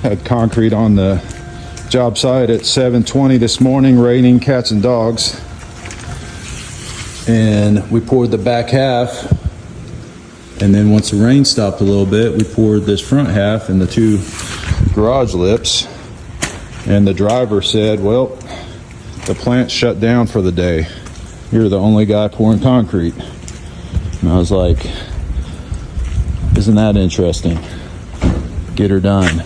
Had concrete on the job site at 7:20 this morning, raining cats and dogs. And we poured the back half. And then once the rain stopped a little bit, we poured this front half and the 2 garage lips. And the driver said, well, the plant shut down for the day. You're the only guy pouring concrete. And I was like, isn't that interesting? Get her done.